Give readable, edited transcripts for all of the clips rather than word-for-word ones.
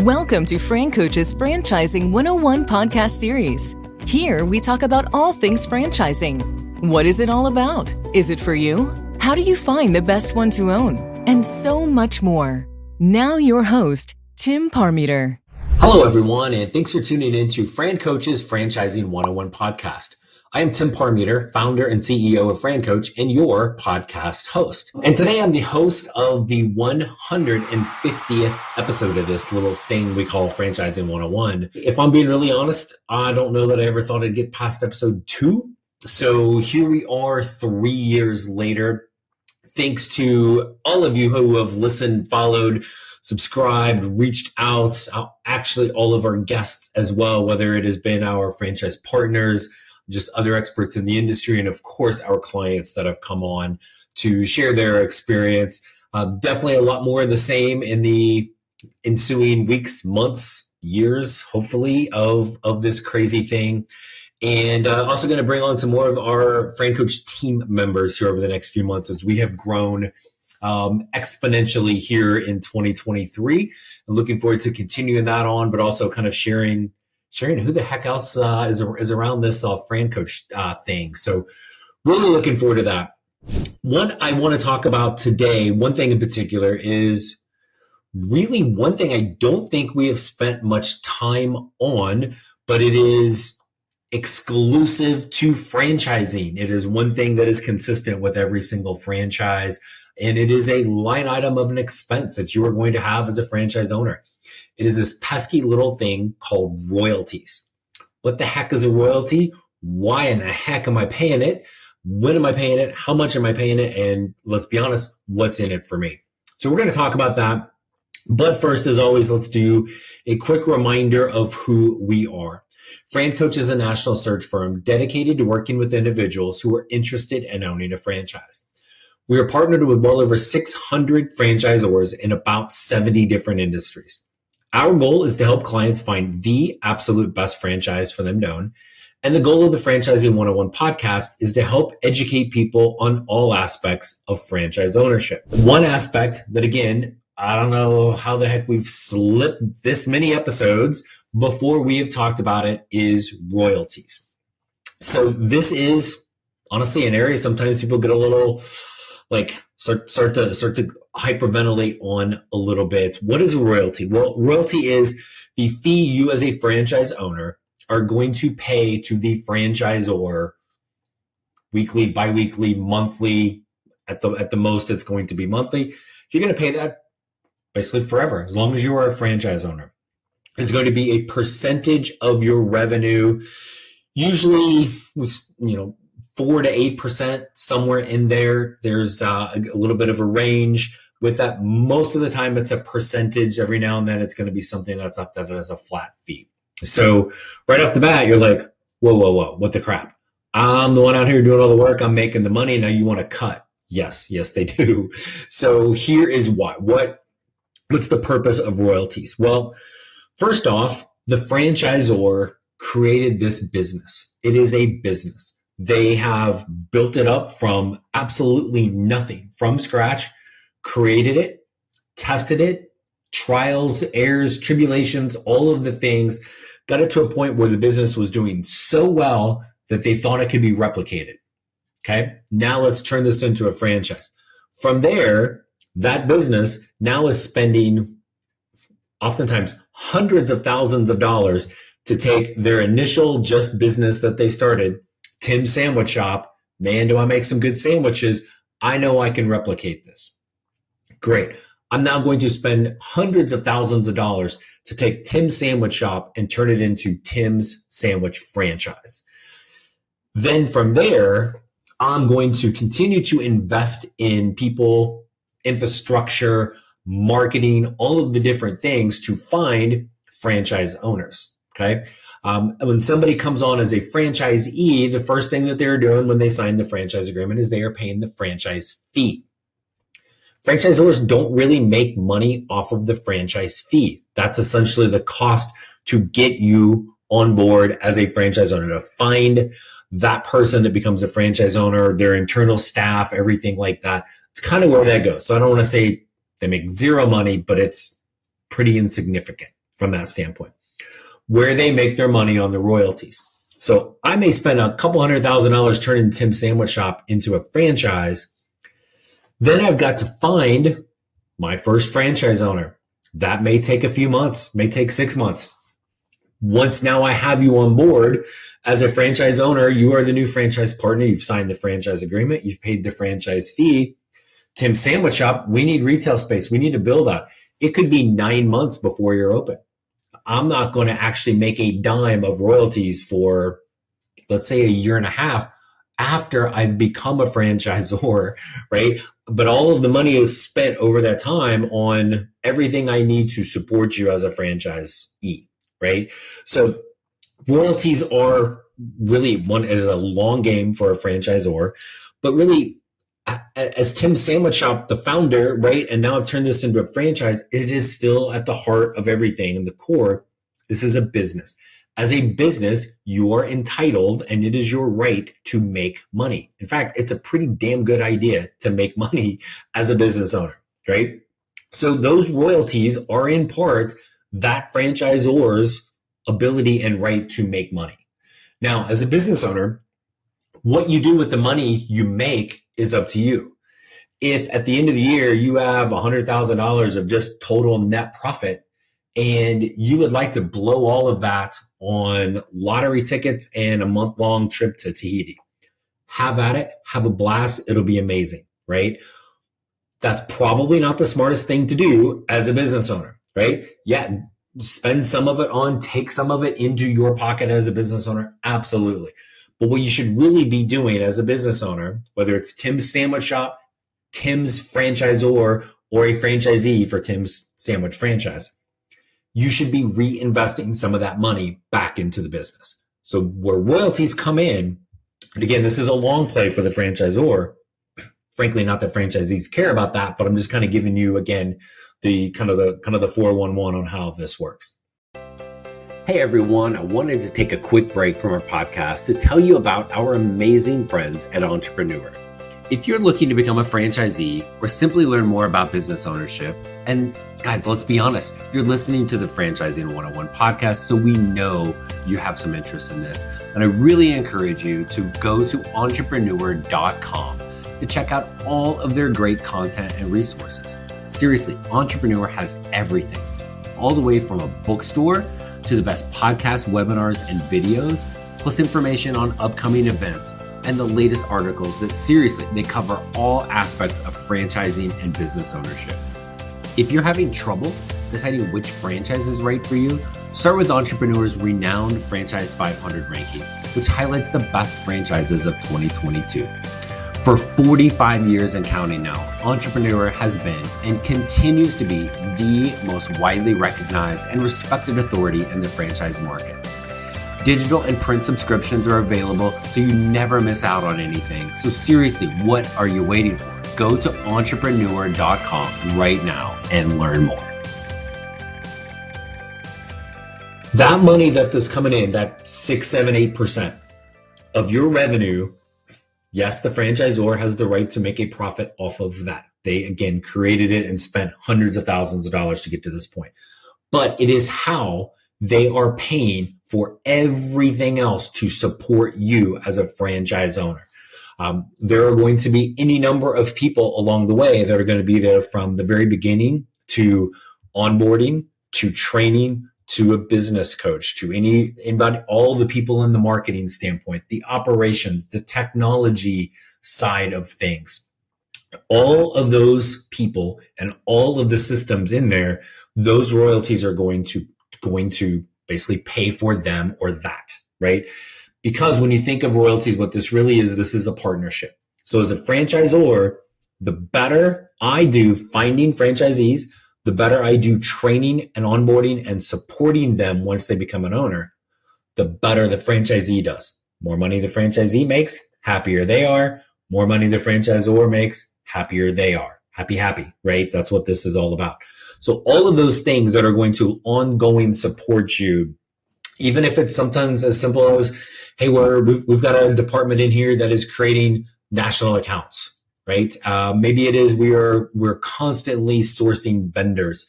Welcome to FranCoach's Franchising 101 podcast series. Here we talk about all things franchising. What is it all about? Is it for you? How do you find the best one to own? And so much more. Now your host, Tim Parmeter. Hello, everyone, and thanks for tuning in to FranCoach's Franchising 101 podcast. I am Tim Parmeter, founder and CEO of FranCoach and your podcast host. And today I'm the host of the 150th episode of this little thing we call Franchising 101. If I'm being really honest, I don't know that I ever thought I'd get past episode 2. So here we are 3 years later. Thanks to all of you who have listened, followed, subscribed, reached out, actually all of our guests as well, whether it has been our franchise partners, just other experts in the industry, and of course, our clients that have come on to share their experience. Definitely a lot more of the same in the ensuing weeks, months, years, hopefully, of this crazy thing. And also going to bring on some more of our FranCoach team members here over the next few months as we have grown exponentially here in 2023. I'm looking forward to continuing that on, but also kind of sharing who the heck else is around this FranCoach thing. So really looking forward to that. What I want to talk about today, one thing in particular, is really one thing I don't think we have spent much time on, but it is exclusive to franchising. It is one thing that is consistent with every single franchise, and it is a line item of an expense that you are going to have as a franchise owner. It is this pesky little thing called royalties. What the heck is a royalty? Why in the heck am I paying it? When am I paying it? How much am I paying it? And let's be honest, what's in it for me? So we're going to talk about that. But first, as always, let's do a quick reminder of who we are. FranCoach is a national search firm dedicated to working with individuals who are interested in owning a franchise. We are partnered with well over 600 franchisors in about 70 different industries. Our goal is to help clients find the absolute best franchise for them to own. And the goal of the Franchising 101 podcast is to help educate people on all aspects of franchise ownership. One aspect that, again, I don't know how the heck we've slipped this many episodes before we have talked about it, is royalties. So this is honestly an area sometimes people get a little start to hyperventilate on a little bit. What is a royalty? Well, royalty is the fee you as a franchise owner are going to pay to the franchisor weekly, biweekly, monthly. At the most, it's going to be monthly. You're going to pay that basically forever, as long as you are a franchise owner. It's going to be a percentage of your revenue, usually with 4 to 8%, somewhere in there. There's a little bit of a range with that. Most of the time it's a percentage. Every now and then it's going to be something that's up that as a flat fee. So right off the bat, you're like, whoa, what the crap? I'm the one out here doing all the work. I'm making the money. Now you want to cut. Yes, they do. So here is why. What's the purpose of royalties? Well, first off, the franchisor created this business. It is a business. They have built it up from absolutely nothing, from scratch, created it, tested it, trials, errors, tribulations, all of the things, got it to a point where the business was doing so well that they thought it could be replicated. Okay, now let's turn this into a franchise. From there, that business now is spending oftentimes hundreds of thousands of dollars to take their initial just business that they started, Tim's Sandwich Shop. Man, do I make some good sandwiches. I know I can replicate this. Great. I'm now going to spend hundreds of thousands of dollars to take Tim's Sandwich Shop and turn it into Tim's Sandwich franchise. Then from there, I'm going to continue to invest in people, infrastructure, marketing, all of the different things to find franchise owners. Okay. When somebody comes on as a franchisee, the first thing that they're doing when they sign the franchise agreement is they are paying the franchise fee. Franchisors don't really make money off of the franchise fee. That's essentially the cost to get you on board as a franchise owner, to find that person that becomes a franchise owner, their internal staff, everything like that. It's kind of where that goes. So I don't want to say they make zero money, but it's pretty insignificant. from that standpoint, where they make their money on the royalties. So I may spend a couple $100,000 turning Tim's Sandwich Shop into a franchise. Then I've got to find my first franchise owner. That may take a few months, may take 6 months. Once now I have you on board as a franchise owner, you are the new franchise partner. You've signed the franchise agreement. You've paid the franchise fee. Tim's Sandwich Shop, we need retail space. We need to build out. It could be 9 months before you're open. I'm not going to actually make a dime of royalties for, let's say, a year and a half after I've become a franchisor, right? But all of the money is spent over that time on everything I need to support you as a franchisee, right? So royalties are really it is a long game for a franchisor, but really as Tim's Sandwich Shop, the founder, right? And now I've turned this into a franchise. It is still at the heart of everything and the core. This is a business. As a business, you are entitled and it is your right to make money. In fact, it's a pretty damn good idea to make money as a business owner, right? So those royalties are in part that franchisor's ability and right to make money. Now, as a business owner, what you do with the money you make is up to you. If at the end of the year you have $100,000 of just total net profit and you would like to blow all of that on lottery tickets and a month-long trip to Tahiti, have at it, have a blast. It'll be amazing, right? That's probably not the smartest thing to do as a business owner, right? Yeah, spend some of it on, take some of it into your pocket as a business owner. Absolutely. But what you should really be doing as a business owner, whether it's Tim's Sandwich Shop, Tim's franchisor, or a franchisee for Tim's Sandwich franchise, you should be reinvesting some of that money back into the business. So where royalties come in, and again, this is a long play for the franchisor. Frankly, not that franchisees care about that, but I'm just kind of giving you, again, the 411 on how this works. Hey everyone, I wanted to take a quick break from our podcast to tell you about our amazing friends at Entrepreneur. If you're looking to become a franchisee or simply learn more about business ownership, and guys, let's be honest, you're listening to the Franchising 101 podcast, so we know you have some interest in this. And I really encourage you to go to entrepreneur.com to check out all of their great content and resources. Seriously, Entrepreneur has everything, all the way from a bookstore to the best podcasts, webinars, and videos, plus information on upcoming events and the latest articles that seriously, they cover all aspects of franchising and business ownership. If you're having trouble deciding which franchise is right for you, start with Entrepreneur's renowned Franchise 500 ranking, which highlights the best franchises of 2022. For 45 years and counting now, Entrepreneur has been and continues to be the most widely recognized and respected authority in the franchise market. Digital and print subscriptions are available, so you never miss out on anything. So seriously, what are you waiting for? Go to entrepreneur.com right now and learn more. That money that is coming in, that 6, 7, 8% of your revenue, yes, the franchisor has the right to make a profit off of that. They, again, created it and spent hundreds of thousands of dollars to get to this point. But it is how they are paying for everything else to support you as a franchise owner. There are going to be any number of people along the way that are going to be there from the very beginning to onboarding, to training, to a business coach, to anybody, all the people in the marketing standpoint, the operations, the technology side of things. All of those people and all of the systems in there, those royalties are going to basically pay for them or that, right? Because when you think of royalties, what this really is, this is a partnership. So as a franchisor, the better I do finding franchisees, the better I do training and onboarding and supporting them once they become an owner, the better the franchisee does. More money the franchisee makes, happier they are. More money the franchisor makes, happier they are. Happy, right? That's what this is all about. So all of those things that are going to ongoing support you, even if it's sometimes as simple as, hey, we've got a department in here that is creating national accounts, right? Maybe it is we're constantly sourcing vendors.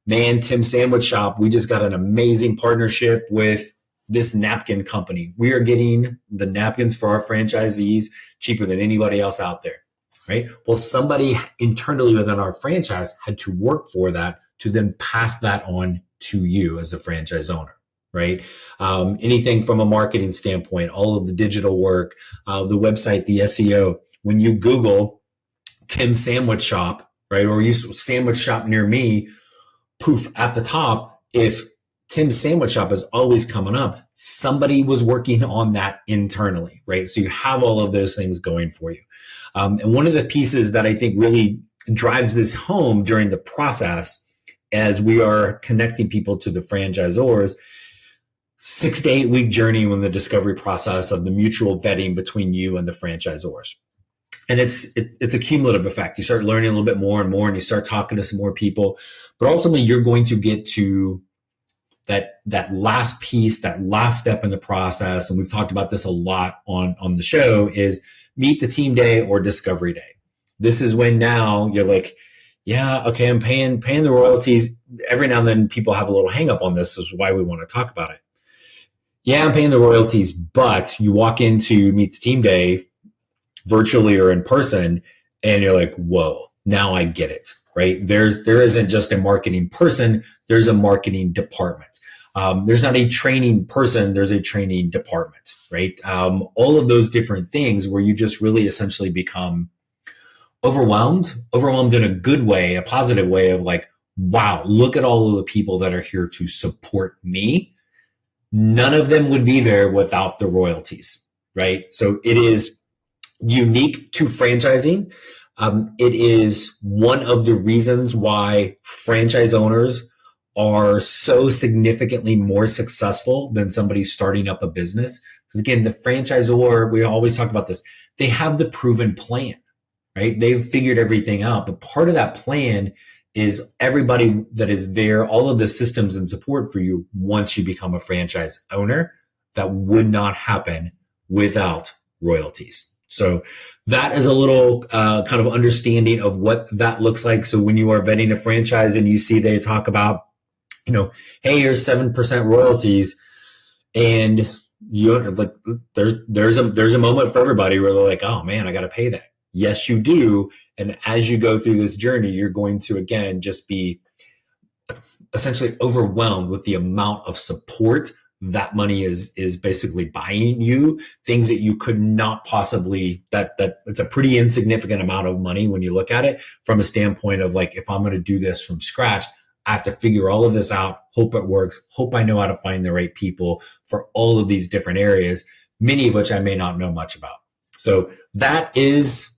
man, Tim Sandwich Shop, we just got an amazing partnership with this napkin company. We are getting the napkins for our franchisees cheaper than anybody else out there, right? Well, somebody internally within our franchise had to work for that to then pass that on to you as a franchise owner, right? Anything from a marketing standpoint, all of the digital work, the website, the SEO. When you Google Tim Sandwich Shop, right, or you sandwich shop near me, poof, at the top, if Tim Sandwich Shop is always coming up, somebody was working on that internally, right? So you have all of those things going for you. And one of the pieces that I think really drives this home during the process as we are connecting people to the franchisors, 6 to 8 week journey when the discovery process of the mutual vetting between you and the franchisors. And it's a cumulative effect. You start learning a little bit more and more, and you start talking to some more people, but ultimately you're going to get to that last piece, that last step in the process. And we've talked about this a lot on the show, is meet the team day or discovery day. This is when now you're like, yeah, okay, I'm paying the royalties. Every now and then people have a little hang up on this. This is why we want to talk about it. Yeah, I'm paying the royalties, but you walk into meet the team day virtually or in person, and you're like, whoa, now I get it, right? There isn't just a marketing person, there's a marketing department. There's not a training person, there's a training department, right? All of those different things where you just really essentially become overwhelmed in a good way, a positive way of like, wow, look at all of the people that are here to support me. None of them would be there without the royalties, right? So it is unique to franchising. It is one of the reasons why franchise owners are so significantly more successful than somebody starting up a business. Because again, the franchisor, we always talk about this, they have the proven plan, right? They've figured everything out. But part of that plan is everybody that is there, all of the systems and support for you once you become a franchise owner. That would not happen without royalties. So that is a little kind of understanding of what that looks like. So when you are vetting a franchise and you see they talk about, hey, here's 7% royalties, and you're like, there's a moment for everybody where they're like, oh man, I got to pay that. Yes, you do. And as you go through this journey, you're going to, again, just be essentially overwhelmed with the amount of support that money is basically buying you, things that you could not possibly, that it's a pretty insignificant amount of money when you look at it from a standpoint of like, if I'm going to do this from scratch, I have to figure all of this out, hope it works, hope I know how to find the right people for all of these different areas, many of which I may not know much about. So that's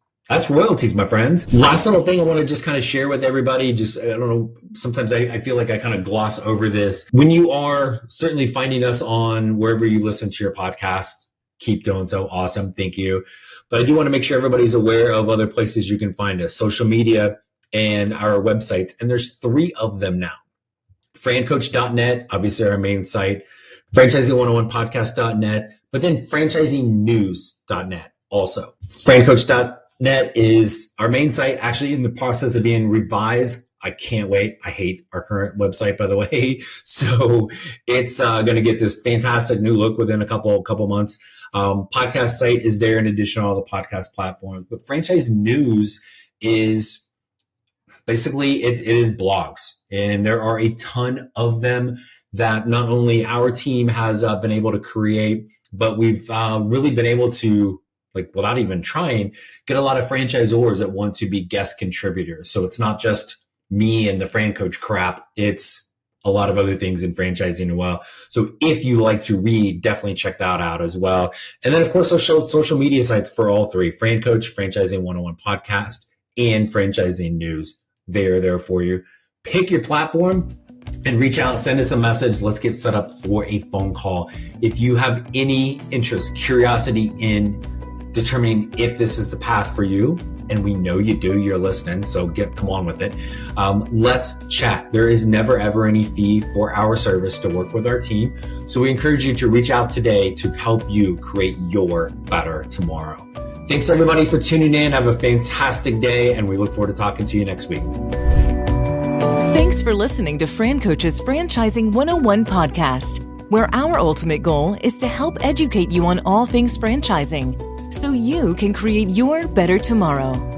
royalties, my friends. Last little thing I want to just kind of share with everybody, I don't know, sometimes I feel like I kind of gloss over this. When you are certainly finding us on wherever you listen to your podcast, keep doing so. Awesome. Thank you. But I do want to make sure everybody's aware of other places you can find us, social media and our websites. And there's 3 of them now. FranCoach.net, obviously our main site, franchising101podcast.net, but then franchisingnews.net also. FranCoach.net is our main site, actually in the process of being revised. I can't wait. I hate our current website, by the way. So it's going to get this fantastic new look within a couple months. Podcast site is there in addition to all the podcast platforms. But Franchise News is basically, it is blogs. And there are a ton of them that not only our team has been able to create, but we've really been able to, like without even trying, get a lot of franchisors that want to be guest contributors. So it's not just me and the FranCoach crap. It's a lot of other things in franchising as well. So if you like to read, definitely check that out as well. And then of course, I'll show social media sites for all 3, FranCoach, Franchising 101 Podcast, and Franchising News. They're there for you. Pick your platform and reach out, send us a message. Let's get set up for a phone call. If you have any interest, curiosity in determining if this is the path for you, and we know you do, you're listening, so come on with it. Let's chat. There is never ever any fee for our service to work with our team. So we encourage you to reach out today to help you create your better tomorrow. Thanks everybody for tuning in. Have a fantastic day, and we look forward to talking to you next week. Thanks Thanks for listening to FranCoach's Franchising 101 podcast, where our ultimate goal is to help educate you on all things franchising so you can create your better tomorrow.